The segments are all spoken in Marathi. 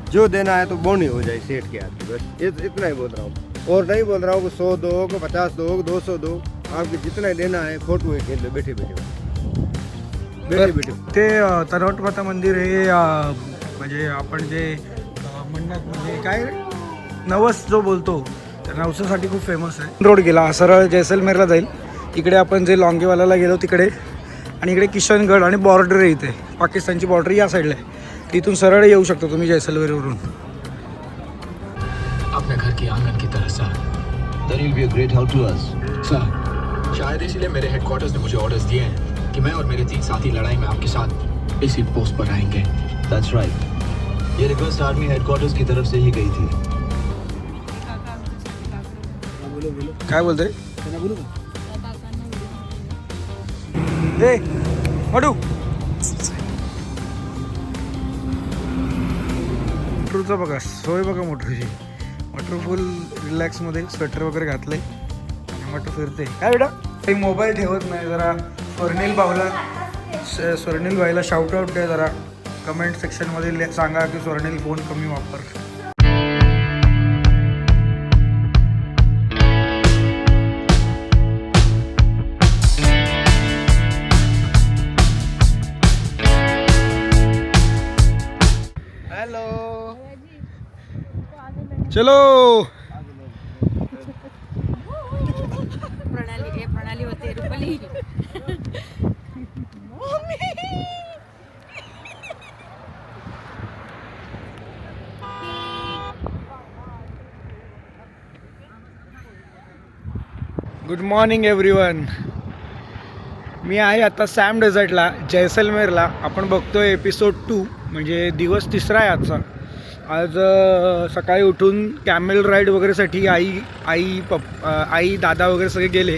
जो देना है तो बोनी हो जाए सेठ के हाथ की, बस इतना ही बोल रहा हूँ। और नहीं बोल रहा हूँ कि 100 दो, कि 50 दो, 200 दो, आपको जितना ही देना है फोटो ही खेल लो बैठे बैठे। ते तरोट माता मंदिर हे म्हणजे आपण जे म्हणण्यात म्हणजे काय नवस जो बोलतो त्या नवसासाठी खूप फेमस आहे। रोड गेला सरळ जैसलमेरला जाईल, इकडे आपण जे लॉंगेवालाला गेलो तिकडे, आणि इकडे किशनगड आणि बॉर्डर आहे, इथे पाकिस्तानची बॉर्डर या साईडला आहे, तिथून सरळ येऊ शकतो तुम्ही जैसलमेरवरून। अपने घर की आंगन की तरह sir. That will be a great help to us. Sir शायद इसीलिए मेरे हेडक्वार्टर्स ने मुझे ऑर्डर्स दिए हैं कि मैं और मेरे 3 साथी लड़ाई में आपके साथ इसी पोस्ट पर आएंगे। That's right. ये रिक्वेस्ट आर्मी हेडक्वार्टर्स की तरफ से ही गई थी। काय बोलते ए मटू मोटरूचा बघा सोय बघा मोटरूची। मोटरू फुल रिलॅक्समध्ये स्वेटर वगैरे घातलंय आणि मोटू फिरते। काय बेटा काही मोबाईल ठेवत नाही, जरा स्वर्णिल भाईला शाउट आउट द्या जरा कमेंट सेक्शनमध्ये, सांगा की स्वर्णिल फोन कमी वापर। चलो प्रणाली होते रुपली। गुड मॉर्निंग एव्हरीवन, मी आहे आता सॅम डेझर्टला जैसलमेरला। आपण बघतोय एपिसोड 2, म्हणजे दिवस 3रा आहे आजचा। आज सकाळी उठून कॅमेल राईड वगैरेसाठी आई दादा वगैरे सगळे गेले।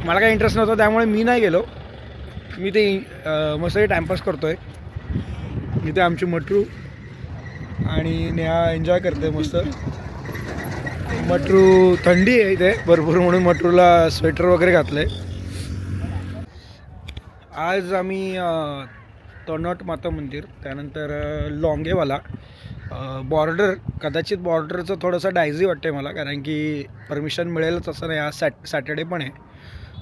मला काही इंटरेस्ट नव्हता त्यामुळे मी नाही गेलो, मी ते मस्त टाईमपास करतो आहे। इथे आमची मटरू आणि नेहा एन्जॉय करते मस्त। मटरू थंडी आहे इथे भरपूर म्हणून मटरूला स्वेटर वगैरे घातलं आहे। आज आम्ही तनोट माता मंदिर, त्यानंतर लॉंगेवाला, बॉर्डर। कदाचित बॉर्डरचं थोडंसं डायझी वाटतं आहे मला, कारण की परमिशन मिळेलच असं नाही, आज सॅटर्डे पण आहे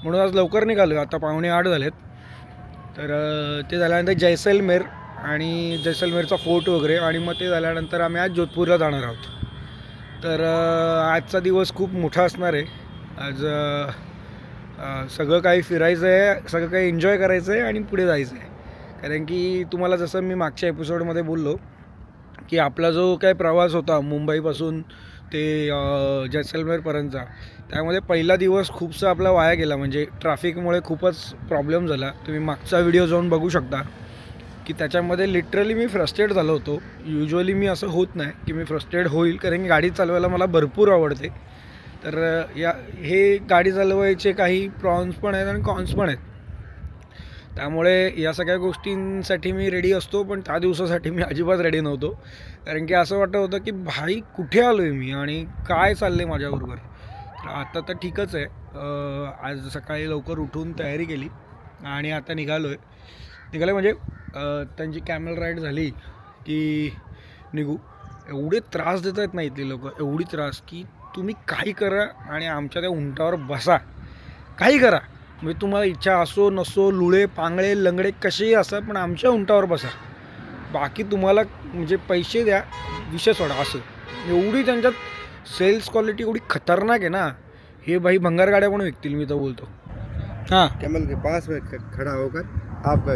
म्हणून आज लवकर निघालो आहे। आता 7:45 झालेत। तर ते झाल्यानंतर जैसलमेर आणि जैसलमेरचा फोर्ट वगैरे, आणि मग ते झाल्यानंतर आम्ही आज जोधपूरला जाणार आहोत। तर आजचा दिवस खूप मोठा असणार आहे। आज सगळं काही फिरायचं आहे, सगळं काही एन्जॉय करायचं आहे आणि पुढे जायचं आहे। कारण की तुम्हाला जसं मी मागच्या एपिसोडमध्ये बोललो की आपला जो काही प्रवास होता मुंबईपासून ते जैसलमेरपर्यंतचा, त्यामध्ये पहिला दिवस खूपसा आपला वाया गेला, म्हणजे ट्रॅफिकमुळे खूपच प्रॉब्लेम झाला। तुम्ही मागचा व्हिडिओ जाऊन बघू शकता की त्याच्यामध्ये लिटरली मी फ्रस्ट्रेट झालो होतो। युजली मी असं होत नाही की मी फ्रस्ट्रेट होईल, कारण की गाडी चालवायला मला भरपूर आवडते। तर हे गाडी चालवायचे काही प्रॉन्स पण आहेत आणि कॉन्स पण आहेत, त्यामुळे या सगळ्या गोष्टींसाठी मी रेडी असतो, पण त्या दिवसासाठी मी अजिबात रेडी नव्हतो। कारण की असं वाटत होतं की भाई कुठे आलो आहे मी आणि काय चाललं आहे माझ्याबरोबर। तर आता तर ठीकच आहे। आज सकाळी लवकर उठून तयारी केली आणि आता निघालो म्हणजे त्यांची कॅमेल राईड झाली की निघू। एवढे त्रास देत आहेत ना इथली लोक, एवढी त्रास की तुम्ही काही करा आणि आमच्या त्या उंटावर बसा, काही करा, म्हणजे तुम्हाला इच्छा असो नसो, लुळे पांगळे लंगडे कसेही असतात, पण आमच्या उंटावर बसा, बाकी तुम्हाला म्हणजे पैसे द्या, विषय सोडा। असं एवढी त्यांच्यात सेल्स क्वालिटी एवढी खतरनाक आहे ना, हे भाई भंगार गाड्या पण विकतील मी तर बोलतो। हाँ, कैमल के पास में खड़ा होकर आपका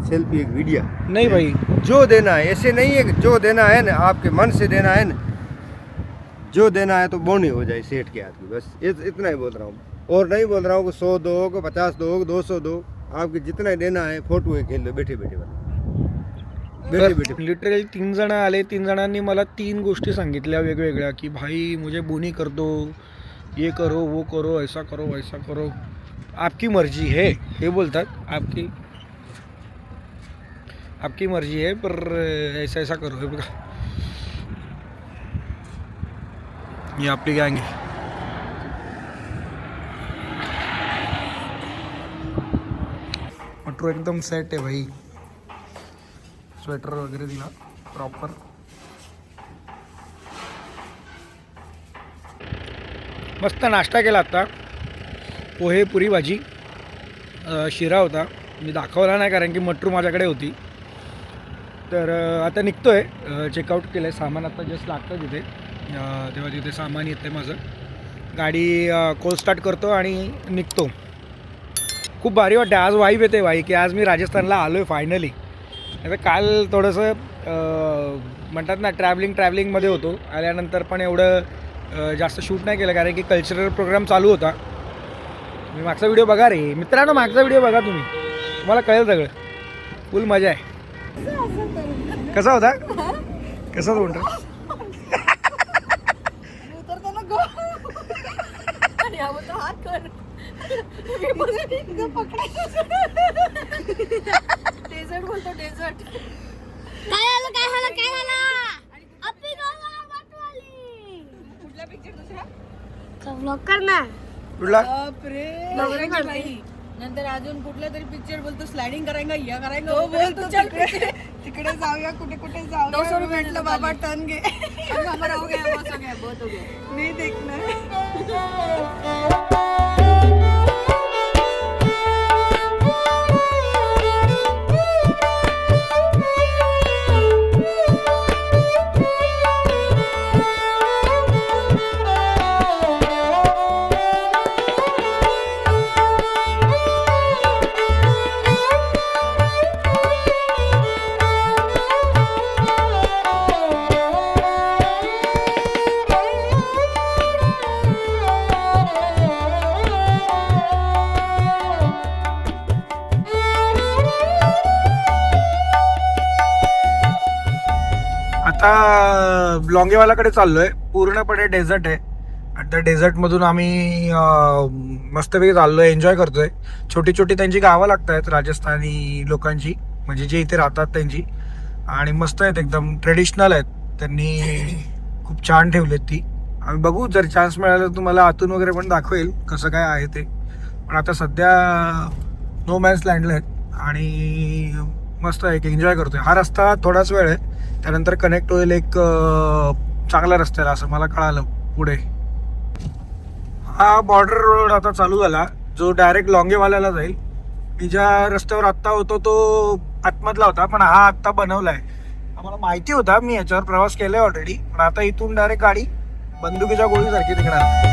सेल्फी एक वीडियो नहीं भाई, जो देना है ऐसे नहीं है कि जो देना है ना आपके मन से देना है ना, जो देना है तो बोनी हो जाए सेठ के हाथ की, बस इतना ही बोल रहा हूँ। और नहीं बोल रहा हूँ कि 100 दो, कि 50 दो, 200 दो, आपको जितना ही देना है फोटो ही खेल लो बैठे बैठे। लिटरली 3 जण आले, 3 जणांनी मला 3 गोष्टी सांगितल्या वेगवेगळ्या की भाई मुझे बोनी कर दो, ये करो वो करो, ऐसा करो वैसा करो, आपकी मर्जी है, हे बोलतात आपकी मर्जी है, पर ऐसा करो। हे बघा ही आपली गँग आहे। मेट्रो एकदम सेट आहे भाई. स्वेटर वगैरे दिला प्रॉपर. मस्त नाश्ता केला आत्ता. पोहे, पुरी भाजी, शिरा होता. मी दाखवला नाही कारण की मेट्रो माझ्याकडे होती. तर आता निघतो आहे. चेकआउट केलं आहे. सामान आता जस्ट लागतं तिथे. तेव्हा तिथे सामान येतं आहे माझं. गाडी कोल्ड स्टार्ट करतो आणि निघतो. खूप भारी वाटते. आज वाईब येते भाई की आज मी राजस्थानला आलो आहे फायनली. आता काल थोडंसं म्हणतात ना ट्रॅव्हलिंगमध्ये होतो. आल्यानंतर पण एवढं जास्त शूट नाही केलं कारण की कल्चरल प्रोग्राम चालू होता. मी मागचा व्हिडिओ बघा रे मित्रांनो. मागचा व्हिडिओ बघा तुम्ही. तुम्हाला कळेल सगळं. फुल मजा आहे. कसा होता? कसा म्हणतो? डेझर्ट बोलतो डेझर्ट. कुठला पिक्चर दुसरा? कुठला? बापरे. नंतर अजून कुठला तरी पिक्चर बोलतो स्लाइडिंग करायला या करायला. तो बोलतो चल तिकडे जाऊया कुठे कुठे जाऊया. 200 रुपये म्हटलं बाबा टन घे. हमारा हो गया बहुत हो गया बहुत हो गया. नहीं देखना. आता लॉंगेवालाकडे चाललो आहे. पूर्णपणे डेझर्ट आहे. आणि त्या डेझर्टमधून आम्ही मस्तपैकी चाललो आहे. एन्जॉय करतो आहे. छोटी छोटी त्यांची गावं लागत आहेत राजस्थानी लोकांची, म्हणजे जे इथे राहतात त्यांची. आणि मस्त आहेत एकदम ट्रेडिशनल आहेत. त्यांनी खूप छान ठेवलेत ती. आम्ही बघू जर चान्स मिळाला तर तुम्हाला आतून वगैरे पण दाखवेल कसं काय आहे ते. पण आता सध्या नो मॅन्स लँडला आहेत आणि मस्त आहे. एन्जॉय करतोय. हा रस्ता थोडाच वेळ आहे त्यानंतर कनेक्ट होईल एक चांगला रस्त्याला असं मला कळालं पुढे. हा बॉर्डर रोड आता चालू झाला जो डायरेक्ट लॉंगेवाल्याला जाईल. मी ज्या रस्त्यावर आत्ता होतो तो आतमधला होता पण हा आत्ता बनवला आहे. आम्हाला माहिती होता. मी याच्यावर प्रवास केला आहे ऑलरेडी. पण आता इथून डायरेक्ट गाडी बंदुकीच्या गोळीसारखी निघणार.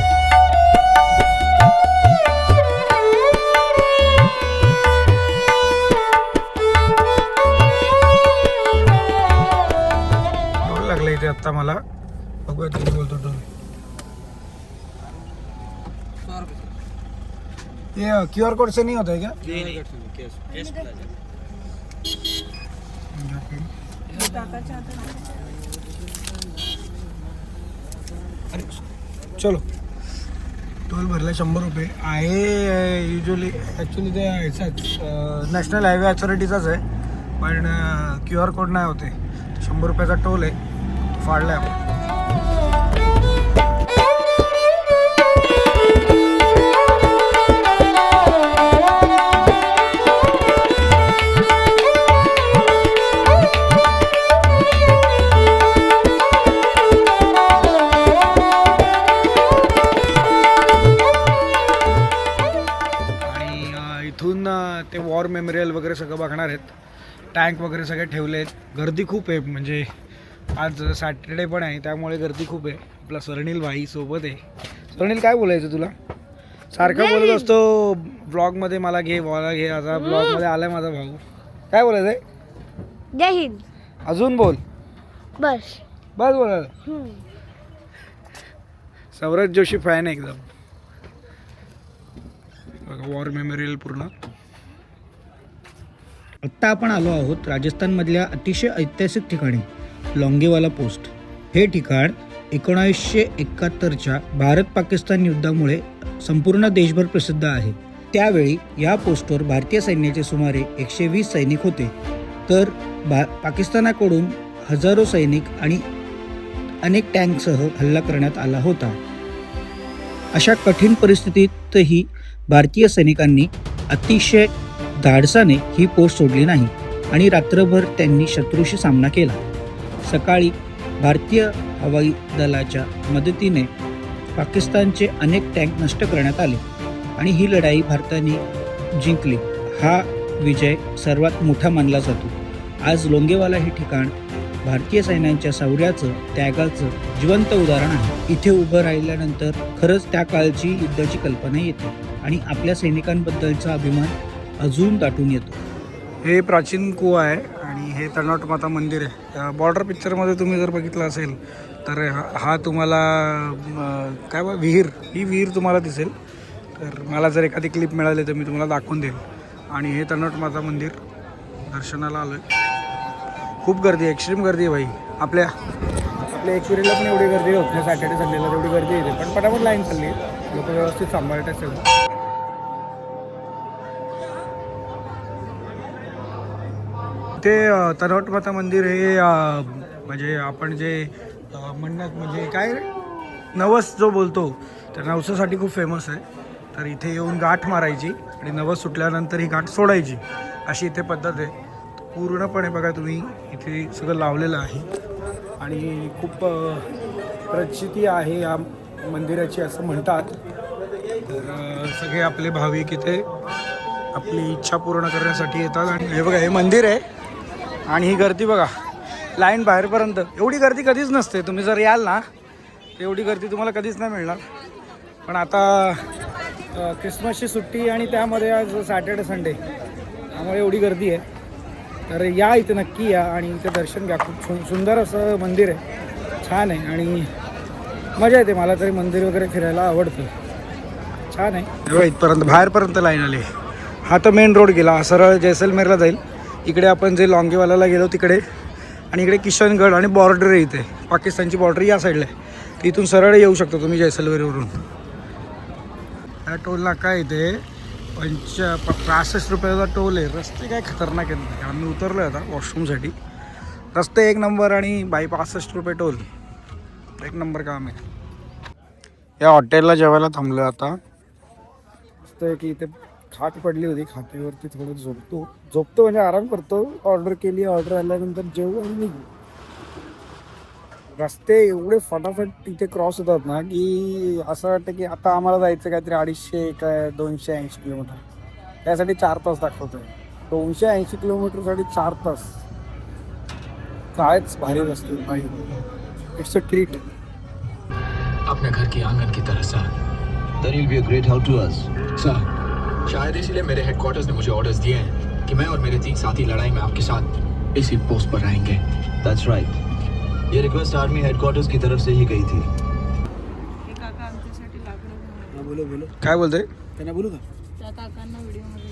लागलं इथे आत्ता मला. बघूया किती बोलतो तो. ये QR कोड से नहीं होता है क्या? चलो टोल भरला 100 रुपये आहे. युजली ॲक्च्युली ते ह्याचाच नॅशनल हायवे अथॉरिटीचाच आहे पण QR कोड नाही होते. 100 रुपयाचा टोल आहे. फाडलाय आपण. आणि इथून ते वॉर मेमोरियल वगैरे सगळं बघणार आहेत. टँक वगैरे सगळे ठेवले आहेत. गर्दी खूप आहे. म्हणजे आज सॅटर्डे पण आहे त्यामुळे गर्दी खूप आहे. आपला स्वर्णिल भाई सोबत आहे. स्वर्णिल काय बोलायचं तुला? सारखं बोलत असतो ब्लॉगमध्ये मला घे मला घे. आता ब्लॉगमध्ये आलाय माझा भाऊ. काय बोलायचं आहे? जय हिंद. अजून बोल. बस बस बोलायला. सौरभ जोशी फॅन आहे एकदम. वॉर मेमोरियल पूर्ण. आत्ता आपण आलो आहोत राजस्थानमधल्या अतिशय ऐतिहासिक ठिकाणी लॉंगेवाला पोस्ट. हे ठिकाण 1971च्या भारत पाकिस्तान युद्धामुळे संपूर्ण देशभर प्रसिद्ध आहे. त्यावेळी या पोस्टवर भारतीय सैन्याचे सुमारे 120 सैनिक होते. तर पाकिस्तानाकडून हजारो सैनिक आणि अनेक टँकसह हल्ला करण्यात आला होता. अशा कठीण परिस्थितीतही भारतीय सैनिकांनी अतिशय धाडसाने ही पोस्ट सोडली नाही आणि रात्रभर त्यांनी शत्रूशी सामना केला. सकाळी भारतीय हवाई दलाच्या मदतीने पाकिस्तानचे अनेक टँक नष्ट करण्यात आले आणि ही लढाई भारताने जिंकली. हा विजय सर्वात मोठा मानला जातो. आज लोंगेवाला हे ठिकाण भारतीय सैन्यांच्या शौर्याचं, त्यागाचं जिवंत उदाहरण आहे. इथे उभं राहिल्यानंतर खरंच त्या काळची युद्धाची कल्पना येते आणि आपल्या सैनिकांबद्दलचा अभिमान अजून दाटून येतो. हे प्राचीन कुवा आहे आणि हे तळनाट माता मंदिर आहे. बॉर्डर पिक्चरमध्ये तुम्ही जर बघितलं असेल तर हा तुम्हाला काय बा विहीर, ही विहीर तुम्हाला दिसेल. तर मला जर एखादी क्लिप मिळाली तर मी तुम्हाला दाखवून देईल. आणि हे तळनाट माता मंदिर दर्शनाला आलं आहे. खूप गर्दी आहे, एक्स्ट्रीम गर्दी आहे भाई. आपल्या एकविरीला पण एवढी गर्दी होत नाही, सॅटर्डे संडेला तेवढी गर्दी येते, पण पटापट लाईन चालली आहे, लोक व्यवस्थित सांभाळत असेल. ते तळनाट माता मंदिर हे म्हणजे आपण जे म्हणण्यात म्हणजे काय नवस जो बोलतो तर नवसासाठी खूप फेमस आहे. तर इथे येऊन गाठ मारायची आणि नवस सुटल्यानंतर ही गाठ सोडायची, अशी इथे पद्धत आहे. पूर्णपणे बघा तुम्ही इथे सगळं लावलेलं आहे आणि खूप प्रचिती आहे या मंदिराची असं म्हणतात. तर सगळे आपले भाविक इथे आपली इच्छा पूर्ण करण्यासाठी येतात. आणि हे बघा, हे मंदिर आहे आणि ही गर्दी बघा, लाईन बाहेरपर्यंत. एवढी गर्दी कधीच नसते, तुम्ही जर याल ना एवढी गर्दी तुम्हाला कधीच नाही मिळणार. पण आता क्रिसमसची सुट्टी आणि त्यामध्ये आज सॅटर्डे संडे, त्यामुळे एवढी गर्दी आहे. तर या इथे नक्की या आणि इथे दर्शन घ्या. खूप सुंदर असं मंदिर आहे, छान आहे आणि मजा येते. मला तरी मंदिर वगैरे फिरायला आवडतं, छान आहे. इथपर्यंत बाहेरपर्यंत लाईन आली. हा तर मेन रोड गेला, सरळ जैसलमेरला जाईल. इकडे आपण जे लॉंगेवालाला गेलो तिकडे, आणि इकडे किशनगड आणि बॉर्डर आहे, इथे पाकिस्तानची बॉर्डर या साईडला आहे. तर इथून सरळ येऊ शकतो तुम्ही जैसलमेरवरून. हा टोल नाका आहे इथे, 65 रुपयाचा टोल आहे. रस्ते काय खतरनाक आहेत. आम्ही उतरलो आता वॉशरूमसाठी. रस्ते एक नंबर आणि 65 रुपये टोल, एक नंबर काम आहे. या हॉटेलला जेवायला थांबलो आता. मस्त आहे की इथे खाट पडली होती, खाटेवरती थोडं झोपतो म्हणजे आराम करतो. ऑर्डर केली, ऑर्डर आल्यानंतर जेवू आणि निघू. रस्ते एवढे फटाफट तिथे क्रॉस होतात ना की असं वाटतं की आता आम्हाला जायचं काहीतरी 250 काय 280 किलोमीटर, त्यासाठी 4 तास दाखवतो आहे. 280 किलोमीटरसाठी 4 तास, कायच भारी रस्ते भाई. It's a treat. अपने घर की आंगन की तरह sir. Then you'll be a great help to us. Sir, शायद इसीलिए मेरे हेडक्वार्टर्स ने मुझे ऑर्डर्स दिए हैं कि मैं और मेरे 3 साथी लड़ाई में आपके साथ इसी पोस्ट पर रहेंगे. That's right. ये रिक्वेस्ट आर्मी हेडक्वार्टर्स की तरफ से ही गई थी. हे काका आमच्यासाठी लाकडं घेऊन बोलो काय बोलते त्यांना बोलू का? त्या काकांना व्हिडिओमध्ये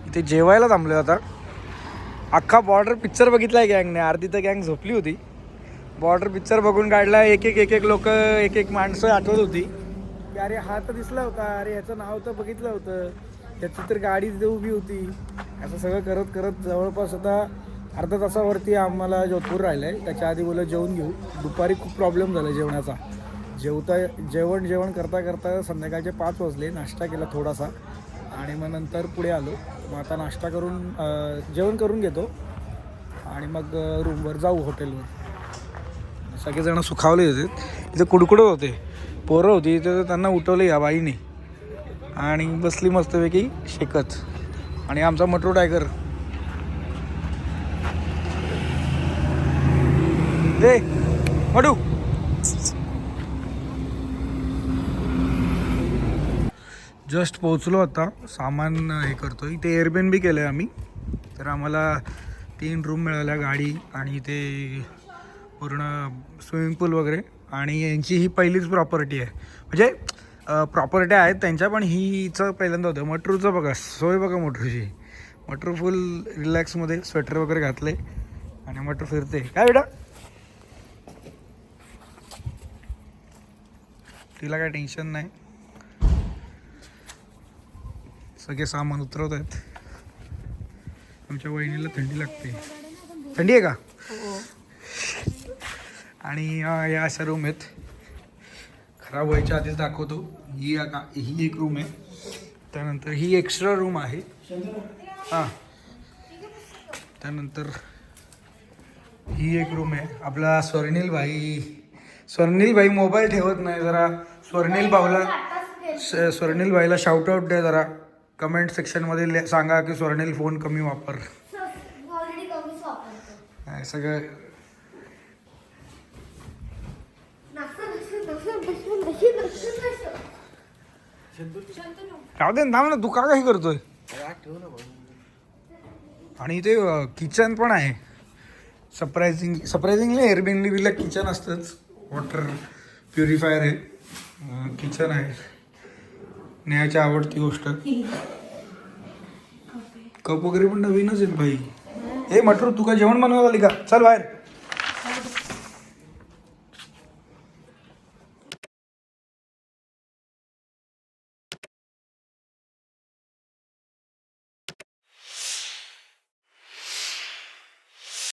इथे जेवायला थांबलो आता. अख्खा बॉर्डर पिक्चर बघितला आहे गँगने. अर्धी तर गँग झोपली होती. बॉर्डर पिक्चर बघून काढला. एक एक लोक, एक माणसं आठवत होती की अरे हा तर दिसला होता, अरे याचं नाव तर बघितलं होतं, त्याची तर गाडी तिथे उभी होती. असं सगळं करत करत जवळपास आता अर्धा तासावरती आम्हाला जोधपूर राहिलं आहे. त्याच्या आधी बोललं जेवून घेऊ. दुपारी खूप प्रॉब्लेम झाला जेवणाचा. जेवण करता करता संध्याकाळचे 5 वाजले. नाश्ता केला थोडासा आणि मग नंतर पुढे आलो. मग आता नाश्ता करून जेवण करून घेतो आणि मग रूमवर जाऊ, हॉटेलवर. सगळेजण सुखावले होते, इथे कुडकुडत होते, पोरं होती इथे. त्यांना उठवलं या बाईने आणि बसली मस्तपैकी शेकत. आणि आमचा मटरू टायगर दे मटू. जस्ट पोहोचलो आता, सामान हे करतो. इथे एअरबीएनबी केलं आहे आम्ही. तर आम्हाला 3 रूम मिळाल्या, गाडी आणि ते पूर्ण स्विमिंग पूल वगैरे. आणि यांची ही पहिलीच प्रॉपर्टी आहे, म्हणजे प्रॉपर्टी आहेत त्यांच्या, पण हिचं पहिल्यांदा होतं. मटरूचं बघा सोय, बघा मटरूची. मटरू फुल रिलॅक्समध्ये स्वेटर वगैरे घातले आणि मटरू फिरते. काय बेटा, तिला काय टेन्शन नाही. सगळे सामान उतरवत आहेत. आमच्या वहिनीला थंडी लागते. थंडी आहे का? आणि या अशा रूम आहेत. खराब व्हायच्या आधीच दाखवतो. ही एक रूम आहे, त्यानंतर ही एक्स्ट्रा रूम आहे. हां, त्यानंतर ही एक रूम आहे. आपला स्वर्णिल भाई मोबाईल ठेवत नाही. जरा स्वर्णिल भाईला शाउट आउट द्या जरा. कमेंट सेक्शनमध्ये सांगा की स्वर्णिल फोन कमी वापर. सगळं राहू दे ना, थांब ना, तू का काही करतोय. आणि ते किचन पण आहे. सरप्राइझिंगली एअरबीएनबीला किचन असतंच. वॉटर प्युरिफायर आहे, किचन आहे. नेहाची आवडती गोष्ट. कप वगैरे पण नवीनच आहेत भाई. हे म्हटलं तू का जेवण बनवायला आली का? चल बाहेर.